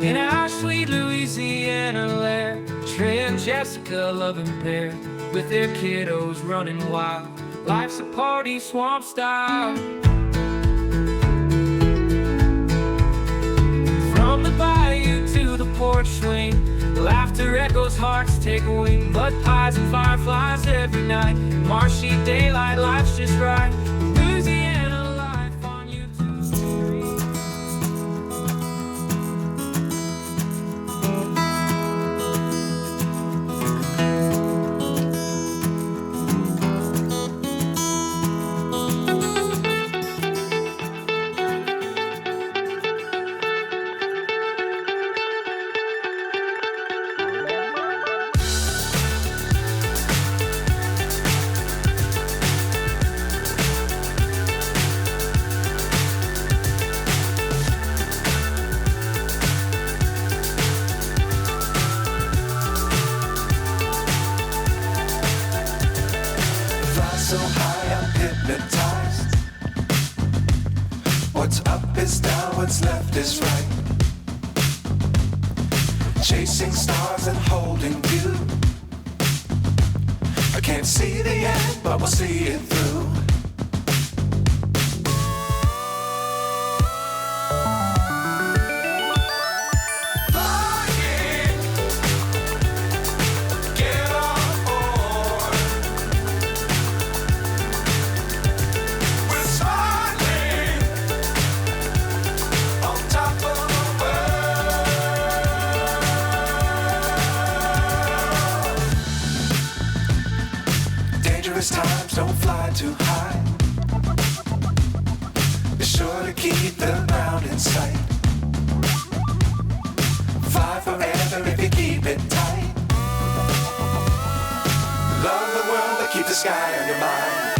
In our sweet Louisiana lair, Trey and Jessica loving pair, with their kiddos running wild. Life's a party swamp style. From the bayou to the porch swing, laughter echoes, hearts take wing. Mud pies and fireflies every night, marshy daylight, life's just right. Louisiana Life on YouTube. So high I'm hypnotized. What's up is down, what's left is right. Chasing stars and holding you. I can't see the end, but we'll see it through. Times don't fly too high. Be sure to keep the ground in sight. Fly forever if you keep it tight. Love the world, but keep the sky on your mind.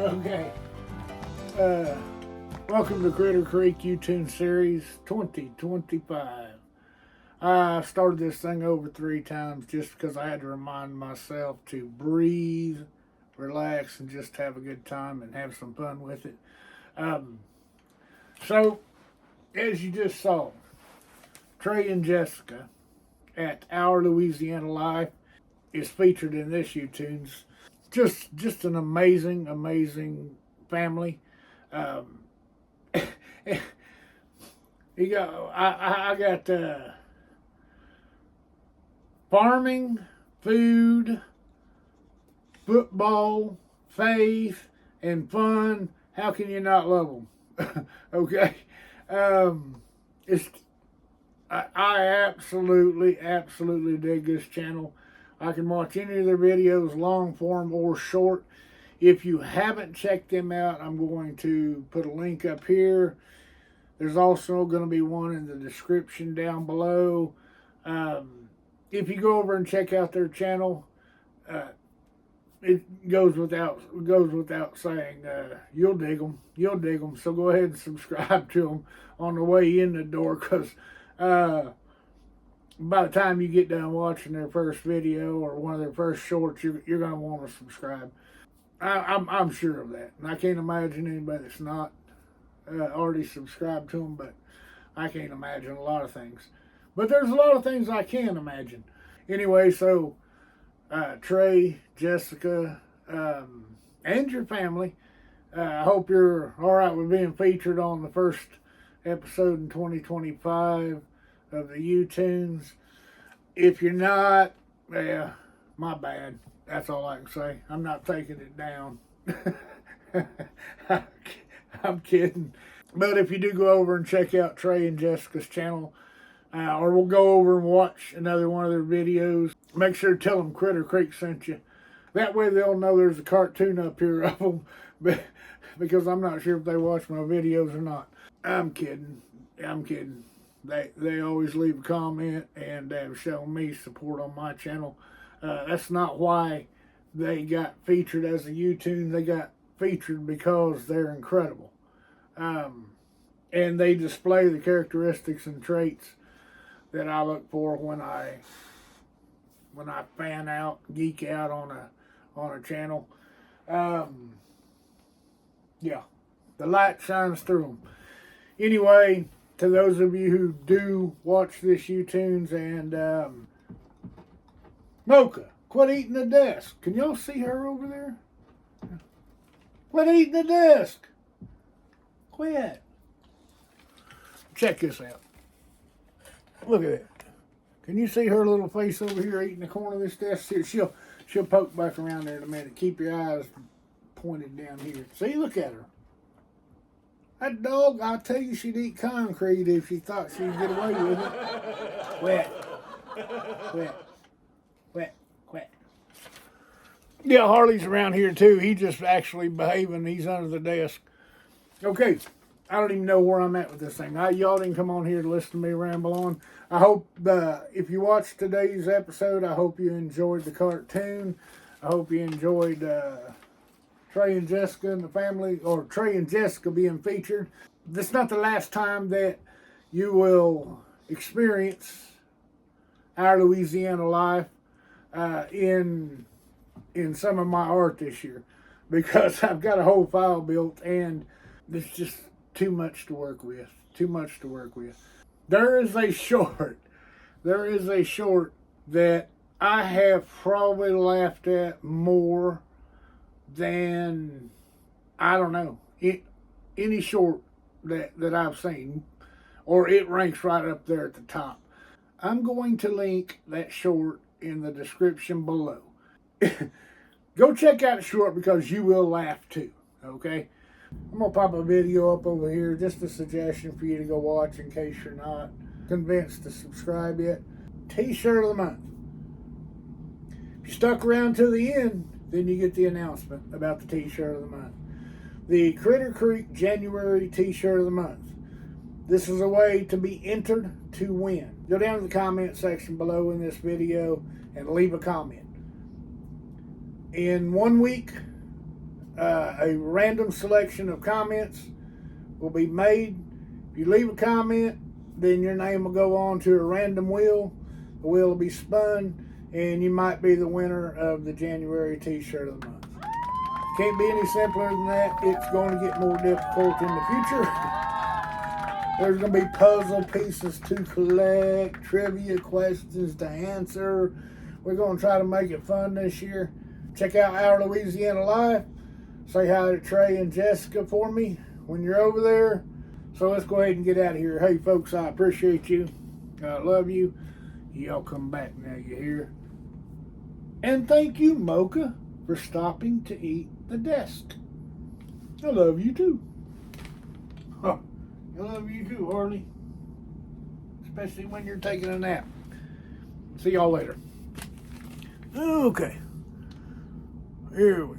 Okay. Welcome to Critter Creek YouTube Series 2025. I started this thing over 3 times just because I had to remind myself to breathe, relax, and just have a good time and have some fun with it. So, as you just saw, Trey and Jessica at Our Louisiana Life is featured in this YouTube's. Just an amazing family. You got I got farming, food, football, faith, and fun. How can you not love them? Okay, I absolutely dig this channel. I can watch any of their videos, long form or short. If you haven't checked them out, I'm going to put a link up here. There's also going to be one in the description down below. If you go over and check out their channel, it goes without saying, you'll dig them. So go ahead and subscribe to them on the way in the door, because by the time you get done watching their first video or one of their first shorts, you're going to want to subscribe. I'm sure of that. And I can't imagine anybody that's not already subscribed to them, but I can't imagine a lot of things. But there's a lot of things I can imagine. Anyway, so Trey, Jessica, and your family, I hope you're all right with being featured on the first episode in 2025 of the U-Tunes. If you're not, yeah, my bad. That's all I can say. I'm not taking it down. I'm kidding. But if you do go over and check out Trey and Jessica's channel, or we'll go over and watch another one of their videos, make sure to tell them Critter Creek sent you. That way they'll know there's a cartoon up here of them, because I'm not sure if they watch my videos or not. I'm kidding. They always leave a comment and have shown me support on my channel. That's not why they got featured as a U-Tune. They got featured because they're incredible. And they display the characteristics and traits that I look for when I fan out, geek out on a channel. Yeah, the light shines through them. Anyway, to those of you who do watch this U-Tunes, and Mocha, quit eating the desk. Can y'all see her over there? Quit eating the desk. Quit. Check this out. Look at it. Can you see her little face over here eating the corner of this desk? She'll poke back around there in a minute. Keep your eyes pointed down here. See, look at her. That dog, I'll tell you, she'd eat concrete if she thought she'd get away with it. Quit. Yeah, Harley's around here too. He's just actually behaving. He's under the desk. Okay, I don't even know where I'm at with this thing. Y'all didn't come on here to listen to me ramble on. I hope if you watched today's episode, I hope you enjoyed the cartoon. I hope you enjoyed Trey and Jessica and the family, or Trey and Jessica being featured. This is not the last time that you will experience Our Louisiana Life in some of my art this year, because I've got a whole file built and there's just too much to work with. There is a short that I have probably laughed at more than, I don't know, any short that I've seen, or it ranks right up there at the top. I'm going to link that short in the description below. Go check out the short, because you will laugh too, okay? I'm going to pop a video up over here, just a suggestion for you to go watch in case you're not convinced to subscribe yet. T-shirt of the month. If you stuck around to the end, then you get the announcement about the T-shirt of the month. The Critter Creek January T-shirt of the month. This is a way to be entered to win. Go down to the comment section below in this video and leave a comment. In 1 week, a random selection of comments will be made. If you leave a comment, then your name will go on to a random wheel. The wheel will be spun, and you might be the winner of the January t-shirt of the month. Can't be any simpler than that. It's going to get more difficult in the future. There's going to be puzzle pieces to collect, trivia questions to answer. We're going to try to make it fun this year. Check out Our Louisiana Life. Say hi to Trey and Jessica for me when you're over there. So let's go ahead and get out of here. Hey, folks, I appreciate you. I love you. Y'all come back now, you hear? And thank you, Mocha, for stopping to eat the desk. I love you, too. Huh. I love you, too, Harley. Especially when you're taking a nap. See y'all later. Okay. Here we go.